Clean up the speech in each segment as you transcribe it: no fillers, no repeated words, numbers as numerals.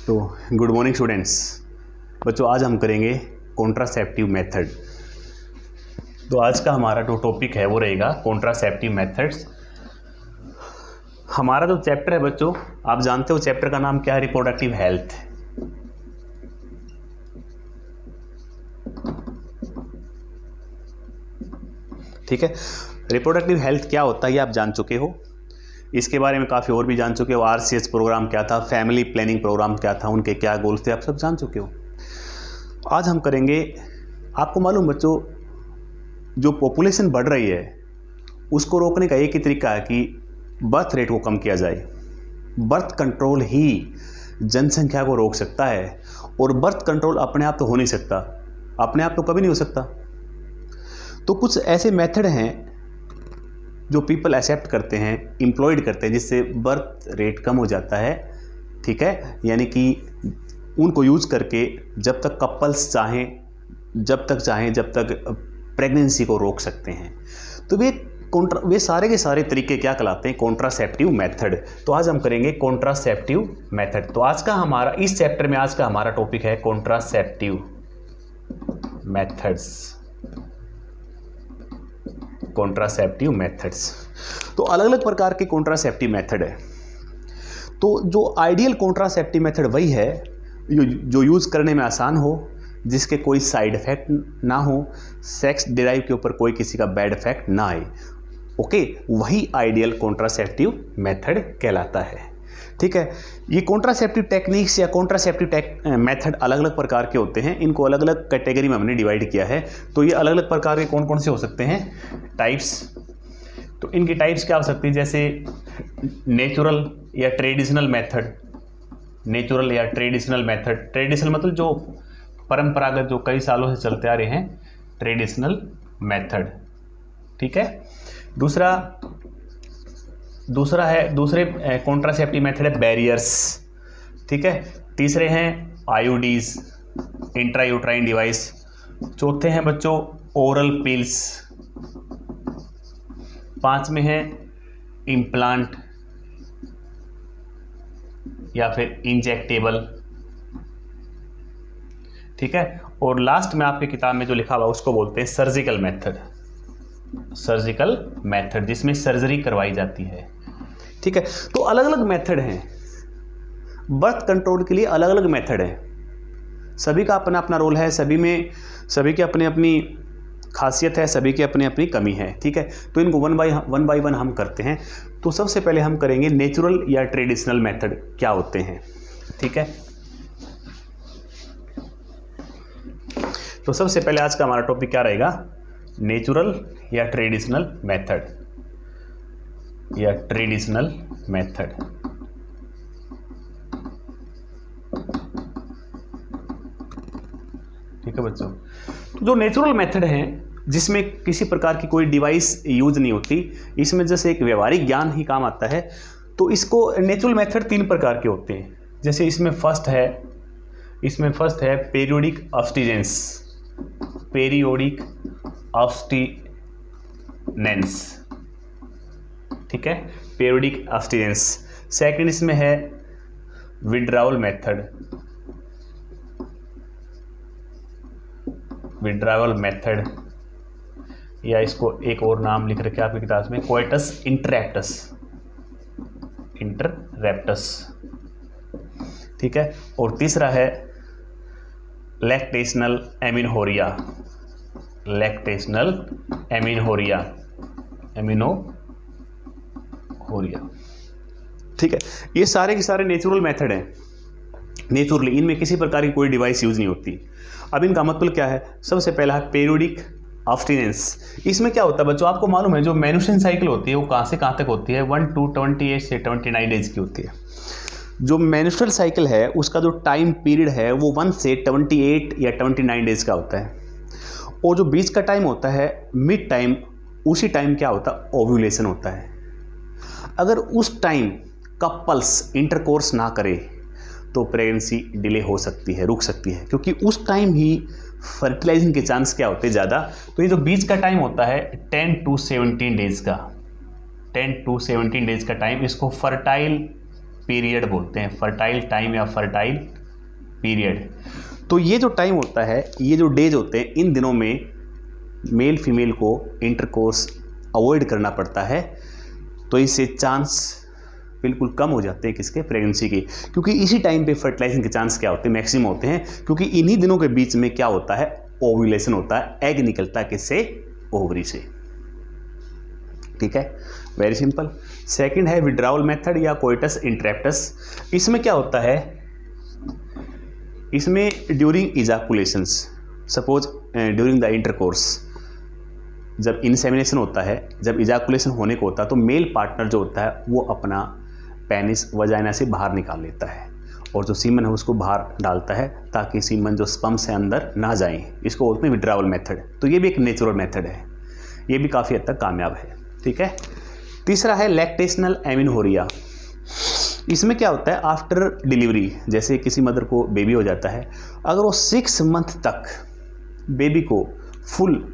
तो good morning students. बच्चों आज हम करेंगे कॉन्ट्रासेप्टिव मेथड। तो आज का हमारा जो टॉपिक है वो रहेगा कॉन्ट्रासेप्टिव मेथड्स। हमारा जो चैप्टर है बच्चों, आप जानते हो चैप्टर का नाम क्या है? Reproductive health. ठीक है, रिप्रोडक्टिव हेल्थ क्या होता है ये आप जान चुके हो। इसके बारे में काफ़ी और भी जान चुके हो। आरसीएच प्रोग्राम क्या था, फैमिली प्लानिंग प्रोग्राम क्या था, उनके क्या गोल्स थे, आप सब जान चुके हो। आज हम करेंगे, आपको मालूम बच्चों, जो पॉपुलेशन बढ़ रही है उसको रोकने का एक ही तरीका है कि बर्थ रेट को कम किया जाए। बर्थ कंट्रोल ही जनसंख्या को रोक सकता है, और बर्थ कंट्रोल अपने आप तो हो नहीं सकता, अपने आप तो कभी नहीं हो सकता। तो कुछ ऐसे मेथड हैं जो पीपल एक्सेप्ट करते हैं, इम्प्लॉयड करते हैं, जिससे बर्थ रेट कम हो जाता है। ठीक है, यानी कि उनको यूज़ करके जब तक कपल्स चाहें, जब तक प्रेगनेंसी को रोक सकते हैं। तो वे सारे के सारे तरीके क्या कहलाते हैं? Contraceptive method. तो आज हम करेंगे कॉन्ट्रासेप्टिव मेथड। तो आज का हमारा इस चैप्टर में आज का हमारा टॉपिक है कॉन्ट्रासेप्टिव मेथड्स। कॉन्ट्रासेप्टिव मेथड्स, तो अलग अलग प्रकार के कॉन्ट्रासेप्टिव मेथड है। तो जो आइडियल कॉन्ट्रासेप्टिव मेथड वही है जो यूज़ करने में आसान हो, जिसके कोई साइड इफेक्ट ना हो, सेक्स ड्राइव के ऊपर कोई किसी का बैड इफेक्ट ना आए। ओके, वही आइडियल कॉन्ट्रासेप्टिव मेथड कहलाता है। ठीक है, ये कॉन्ट्रासेप्टिव टेक्निक्स या कॉन्ट्रासेप्टिव मेथड अलग अलग प्रकार के होते हैं। इनको अलग अलग कैटेगरी में हमने डिवाइड किया है। तो ये अलग अलग प्रकार के कौन कौन से हो सकते हैं? टाइप्स। तो इनकी टाइप्स क्या हो सकती है? जैसे नेचुरल या ट्रेडिशनल मेथड। नेचुरल या ट्रेडिशनल मेथड। ट्रेडिशनल मतलब जो परंपरागत, जो कई सालों से चलते आ रहे हैं, ट्रेडिशनल मेथड। ठीक है, दूसरे कॉन्ट्रासेप्टिव मेथड है बैरियर्स। ठीक है, तीसरे हैं आईयूडीज, इंट्रायूट्राइन डिवाइस। चौथे हैं बच्चों ओरल पिल्स। पांचवें हैं इम्प्लांट या फिर इंजेक्टेबल। ठीक है, और लास्ट में आपकी किताब में जो लिखा हुआ उसको बोलते हैं सर्जिकल मेथड। सर्जिकल मेथड, जिसमें सर्जरी करवाई जाती है। ठीक है, तो अलग अलग मेथड हैं बर्थ कंट्रोल के लिए, अलग अलग मेथड है। सभी का अपना अपना रोल है, सभी की अपनी अपनी खासियत है, सभी की अपनी अपनी कमी है। ठीक है, तो इनको वन बाय वन हम करते हैं। तो सबसे पहले हम करेंगे नेचुरल या ट्रेडिशनल मेथड क्या होते हैं। ठीक है, तो सबसे पहले आज का हमारा टॉपिक क्या रहेगा? नेचुरल या ट्रेडिशनल मेथड। या ट्रेडिशनल मेथड। ठीक है बच्चों, तो जो नेचुरल मेथड है जिसमें किसी प्रकार की कोई डिवाइस यूज नहीं होती, इसमें जैसे एक व्यवहारिक ज्ञान ही काम आता है। तो इसको नेचुरल मेथड 3 प्रकार के होते हैं। जैसे इसमें फर्स्ट है पीरियोडिक अब्स्टिनेंस। पीरियोडिक अब्स्टिनेंस। ठीक है, पीरियोडिक अब्स्टिनेंस। सेकंड इसमें है विड्रावल मेथड। विड्रावल मेथड, या इसको एक और नाम लिख रखे आपकी किताब में, कोइटस इंटररेप्टस। ठीक है, और तीसरा है लैक्टेशनल एमिनोरिया। Lactational amenorrhoea. ठीक है, ये सारे के सारे नेचुरल मेथड हैं। नेचुरली इनमें किसी प्रकार की कोई डिवाइस यूज नहीं होती। अब इनका मतलब क्या है? सबसे पहला है पीरियोडिक अब्स्टिनेंस। इसमें क्या होता है बच्चों, आपको मालूम है जो मेन्स्ट्रुअल साइकिल होती है वो कहाँ से कहाँ तक होती है? 1 to 28 से 29 डेज की होती है। जो मेन्स्ट्रुअल साइकिल है उसका जो टाइम पीरियड है वो 1 से 28 या 29 डेज का होता है। और जो बीच का टाइम होता है, मिड टाइम, उसी टाइम क्या होता है? ओव्यूलेशन होता है। अगर उस टाइम कपल्स इंटरकोर्स ना करे तो प्रेगनेंसी डिले हो सकती है, रुक सकती है, क्योंकि उस टाइम ही फर्टिलाइजिंग के चांस क्या होते हैं? ज़्यादा। तो ये जो बीच का टाइम होता है 10 to 17 डेज का, 10 to 17 डेज का टाइम, इसको फर्टाइल पीरियड बोलते हैं, फर्टाइल टाइम या फर्टाइल पीरियड। तो ये जो टाइम होता है, ये जो डेज होते हैं, इन दिनों में मेल फीमेल को इंटरकोर्स अवॉइड करना पड़ता है। तो इससे चांस बिल्कुल कम हो जाते हैं किसके, प्रेगनेंसी के, क्योंकि इसी टाइम पे फर्टिलाइजेशन के चांस क्या होते हैं, मैक्सिमम होते हैं, क्योंकि इन्हीं दिनों के बीच में क्या होता है, ओव्यूलेशन होता है, एग निकलता है किससे, ओवरी से। ठीक है, वेरी सिंपल। सेकंड है विड्रावल मेथड या कोइटस इंटरप्टस। इसमें क्या होता है, इसमें during ejaculations, suppose during the intercourse, जब इंसेमिनेशन होता है, जब इजाकुलेशन होने को होता है, तो मेल पार्टनर जो होता है वो अपना पेनिस वजाइना से बाहर निकाल लेता है और जो सीमन है उसको बाहर डालता है ताकि सीमन जो स्पर्म से अंदर ना जाए। इसको बोलते हैं विड्रावल मेथड। तो ये भी एक नेचुरल मेथड है, ये भी काफ़ी हद तक कामयाब है। ठीक है, तीसरा है लैक्टेशनल एमिनोरिया। इसमें क्या होता है, आफ्टर डिलीवरी, जैसे किसी मदर को बेबी हो जाता है, अगर वो 6 मंथ तक बेबी को फुल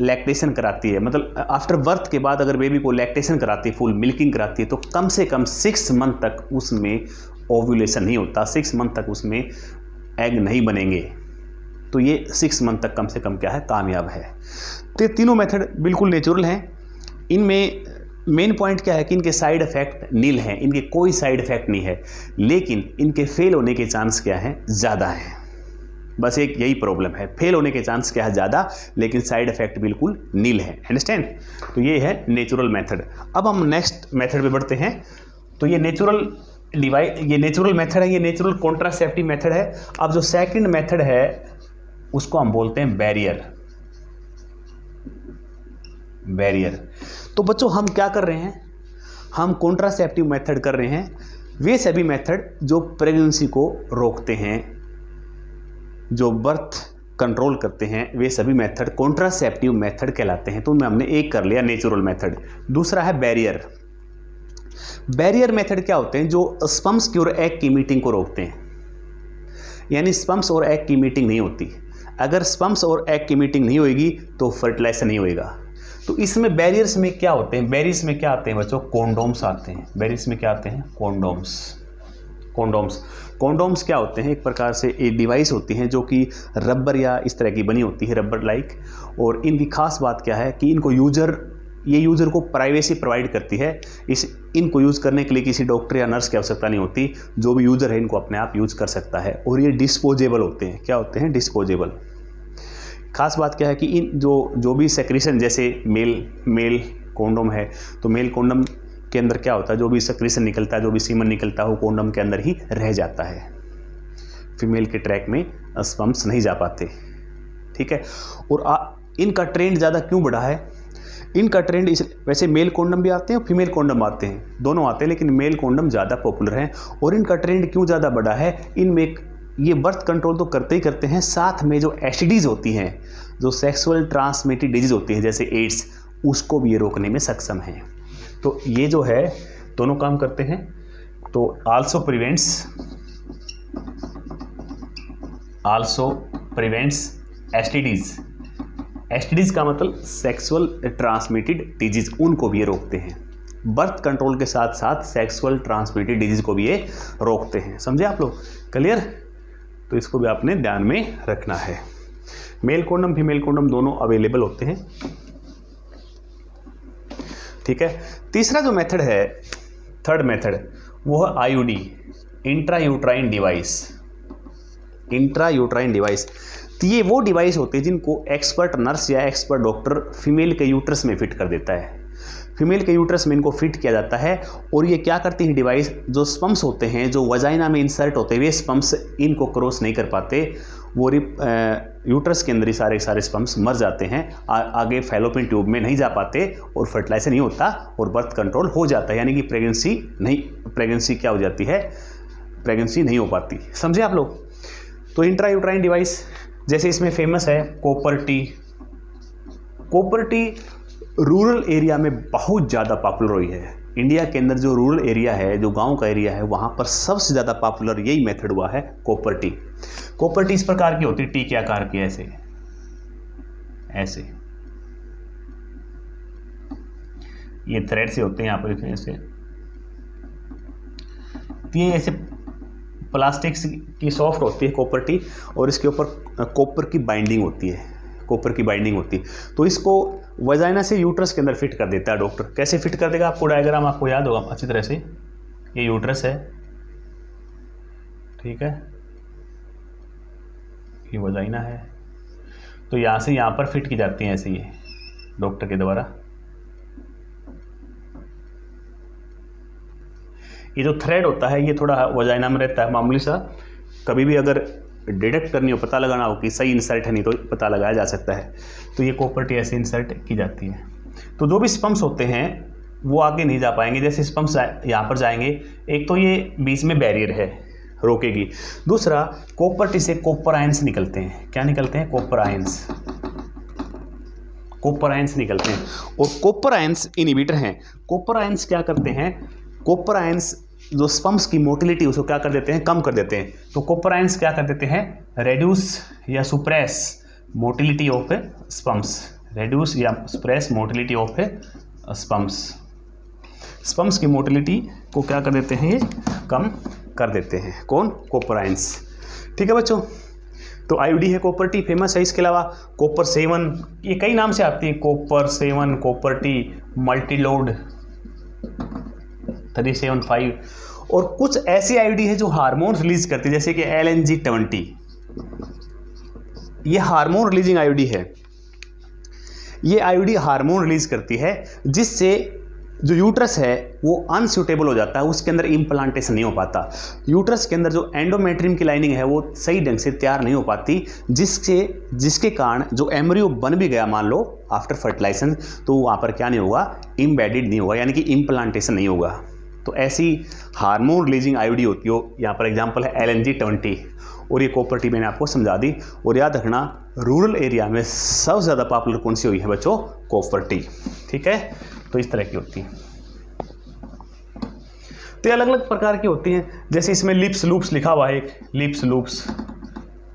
लैक्टेशन कराती है, मतलब आफ्टर बर्थ के बाद अगर बेबी को लैक्टेशन कराती है, फुल मिल्किंग कराती है, तो कम से कम 6 मंथ तक उसमें ओव्यूलेशन नहीं होता, 6 मंथ तक उसमें एग नहीं बनेंगे। तो ये 6 मंथ तक कम से कम क्या है, कामयाब है। तो ये तीनों मेथड बिल्कुल नेचुरल हैं। इनमें मेन पॉइंट क्या है कि इनके साइड इफेक्ट नील हैं, इनके कोई साइड इफेक्ट नहीं है, लेकिन इनके फेल होने के चांस क्या हैं, ज़्यादा हैं। बस एक यही प्रॉब्लम है, फेल होने के चांस क्या है, ज़्यादा, लेकिन साइड इफेक्ट बिल्कुल नील है। अंडरस्टैंड। तो ये है नेचुरल मेथड। अब हम नेक्स्ट मेथड पे बढ़ते हैं। तो ये नेचुरल मेथड है, ये नेचुरल कॉन्ट्रासेप्टिव मेथड है। अब जो सेकंड मेथड है उसको हम बोलते हैं बैरियर। तो बच्चों हम क्या कर रहे हैं, हम कॉन्ट्रासेप्टिव मेथड कर रहे हैं, वे सभी मेथड जो प्रेगनेंसी को रोकते हैं, जो बर्थ कंट्रोल करते हैं, वे सभी मेथड कॉन्ट्रासेप्टिव मेथड कहलाते हैं। तो हमने एक कर लिया नेचुरल मेथड। दूसरा है बैरियर मेथड क्या होते हैं, जो स्पर्म्स की और एग की मीटिंग को रोकते हैं, यानी स्पर्म्स और एग की मीटिंग नहीं होती। अगर स्पर्म्स और एग की मीटिंग नहीं होगी तो फर्टिलाइजेशन नहीं होएगा। तो इसमें बैरियर्स में क्या होते हैं, बैरियर्स में क्या आते हैं बच्चों, कॉन्डोम्स आते हैं। बैरियर्स में क्या आते हैं, कॉन्डोम्स क्या होते हैं, एक प्रकार से एक डिवाइस होती हैं जो कि रबर या इस तरह की बनी होती है, रबर लाइक। और इनकी खास बात क्या है कि इनको यूज़र को प्राइवेसी प्रोवाइड करती है। इनको यूज़ करने के लिए किसी डॉक्टर या नर्स की आवश्यकता नहीं होती, जो भी यूज़र है इनको अपने आप यूज़ कर सकता है। और ये डिस्पोजेबल होते हैं। क्या होते हैं, डिस्पोजेबल। खास बात क्या है कि इन जो भी सेक्रेशन, जैसे मेल कॉन्डोम है, तो मेल कॉन्डोम के अंदर क्या होता है, जो भी सेक्रेशन निकलता है, जो भी सीमन निकलता है, वो कॉन्डोम के अंदर ही रह जाता है, फीमेल के ट्रैक में स्पर्म्स नहीं जा पाते। ठीक है। और इनका ट्रेंड ज़्यादा क्यों बढ़ा है, इनका ट्रेंड वैसे मेल कॉन्डम भी आते हैं और फीमेल कॉन्डम आते हैं, दोनों आते हैं, लेकिन मेल कॉन्डम ज़्यादा पॉपुलर हैं। और इनका ट्रेंड क्यों ज़्यादा बढ़ा है, इनमें ये बर्थ कंट्रोल तो करते ही करते हैं, साथ में जो एसटीडीज होती हैं, जो सेक्सुअल ट्रांसमिटेड डिजीज होती हैं जैसे एड्स, उसको भी ये रोकने में सक्षम हैं। तो ये जो है दोनों काम करते हैं। तो आल्सो प्रिवेंट्स एसटीडीज का मतलब सेक्सुअल ट्रांसमिटेड डिजीज, उनको भी ये रोकते हैं। बर्थ कंट्रोल के साथ साथ सेक्सुअल ट्रांसमिटेड डिजीज को भी ये रोकते हैं। समझे आप लोग, क्लियर। तो इसको भी आपने ध्यान में रखना है। मेल कॉन्डम फीमेल कॉन्डम दोनों अवेलेबल होते हैं। ठीक है। तीसरा जो मेथड है, थर्ड मेथड, वो है आईयूडी, इंट्रायूट्राइन डिवाइस। तो ये वो डिवाइस होते हैं जिनको एक्सपर्ट नर्स या एक्सपर्ट डॉक्टर फीमेल के यूट्रस में फिट कर देता है। फीमेल के यूट्रस में इनको फिट किया जाता है और ये क्या करती है डिवाइस, जो स्पर्म्स होते हैं जो वजाइना में इंसर्ट होते हैं, वे स्पर्म्स इनको क्रॉस नहीं कर पाते, वो यूट्रस के अंदर ही सारे स्पर्म्स मर जाते हैं, आगे फैलोपियन ट्यूब में नहीं जा पाते और फर्टिलाइजेशन नहीं होता और बर्थ कंट्रोल हो जाता है, यानी कि प्रेगनेंसी क्या हो जाती है, प्रेगनेंसी नहीं हो पाती। समझे आप लोग। तो इंट्रायूट्राइन डिवाइस जैसे इसमें फेमस है कॉपर टी रूरल एरिया में बहुत ज़्यादा पॉपुलर हुई है। इंडिया के अंदर जो रूरल एरिया है, जो गांव का एरिया है, वहाँ पर सबसे ज़्यादा पॉपुलर यही मेथड हुआ है, कॉपर टी इस प्रकार की होती है, टी के आकार की, ऐसे ये थ्रेड से होते हैं यहाँ पर, ऐसे तो ये ऐसे प्लास्टिक की सॉफ्ट होती है कॉपर टी, और इसके ऊपर कॉपर की बाइंडिंग होती है, कॉपर की बाइंडिंग होती है। तो इसको वजाइना से यूट्रस के अंदर फिट कर देता है डॉक्टर। कैसे फिट कर देगा, आपको डायग्राम आपको याद होगा अच्छी तरह से। ये यूट्रस है, ठीक है, ये वजाइना है, तो यहाँ से यहाँ पर फिट की जाती है ऐसे ये डॉक्टर के द्वारा। ये जो थ्रेड होता है ये थोड़ा वजाइना में रहता है मामूली सा, कभी भी अगर डिटेक्ट करनी हो, पता लगाना हो कि सही इंसर्ट है नहीं तो पता लगाया जा सकता है। तो ये कॉपर टी ऐसे इंसर्ट की जाती है। तो जो भी स्पम्स होते हैं वो आगे नहीं जा पाएंगे। जैसे स्पम्स यहाँ पर जाएंगे, एक तो ये बीच में बैरियर है, रोकेगी। दूसरा, कॉपर टी से कॉपर आयंस निकलते हैं। क्या निकलते हैं, कॉपर आयंस, कॉपर आयंस निकलते हैं। और कॉपर आयंस इनहिबिटर हैं। कॉपर आयंस क्या करते हैं, कॉपर आयंस जो स्पम्स की मोटिलिटी उसको क्या कर देते हैं, कम कर देते हैं। तो कॉपर आयंस क्या कर देते हैं, रेड्यूस या suppress motility of sperms, reduce या suppress motility of sperms. Sperms की मोटिलिटी को क्या कर देते हैं, ये कम कर देते हैं। कौन, कॉपर आयंस। ठीक है बच्चों, तो आईओडी है कॉपर टी, फेमस है। इसके अलावा कॉपर 7, ये कई नाम से आती है, कॉपर 7, कॉपर टी, मल्टीलोड 375, और कुछ ऐसी आईओडी है जो हार्मोन रिलीज करती है, जैसे कि LNG-20, ये हार्मोन रिलीजिंग आईओडी है। ये आईओडी हार्मोन रिलीज करती है जिससे जो यूट्रस है वो अनसूटेबल हो जाता है, उसके अंदर इम्प्लांटेशन नहीं हो पाता। यूट्रस के अंदर जो एंडोमेट्रियम की लाइनिंग है वो सही ढंग से तैयार नहीं हो पाती, जिसके कारण जो एम्ब्रियो बन भी गया मान लो आफ्टर फर्टिलाइजेशन, तो वहाँ पर क्या नहीं होगा, इम्बेडेड नहीं होगा, यानी कि इम्प्लांटेशन नहीं होगा। तो ऐसी हार्मोन रिलीजिंग आईओडी होती हो, यहाँ पर एग्जांपल है LNG-20, और ये कॉपर टी मैंने आपको समझा दी। और याद रखना, रूरल एरिया में सबसे ज़्यादा पॉपुलर कौन सी हुई है बच्चों, कॉपर टी। ठीक है, तो इस तरह की होती है। तो ये अलग अलग प्रकार की होती हैं, जैसे इसमें लिप्स लूप्स लिखा हुआ है, एक लिप्स लूप्स,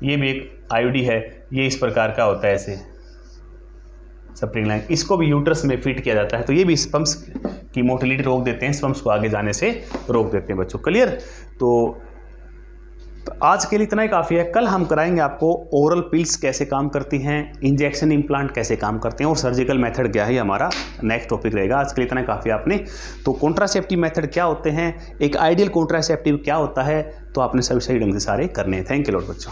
ये भी एक आईओडी है। ये इस प्रकार का होता है ऐसे स्प्रिंग लाइन, इसको भी यूट्रस में फिट किया जाता है। तो ये भी स्पम्स की मोटिलिटी रोक देते हैं, स्पम्स को आगे जाने से रोक देते हैं बच्चों। क्लियर। तो आज के लिए इतना ही काफ़ी है। कल हम कराएंगे आपको ओरल पिल्स कैसे काम करती हैं, इंजेक्शन इम्प्लांट कैसे काम करते हैं, और सर्जिकल मेथड क्या है, हमारा नेक्स्ट टॉपिक रहेगा। आज के लिए इतना काफ़ी आपने। तो कॉन्ट्रासेप्टिव मेथड क्या होते हैं, एक आइडियल कॉन्ट्रासेप्टिव क्या होता है, तो आपने सही ढंग से सारे करने हैं। थैंक यू लॉट बच्चों।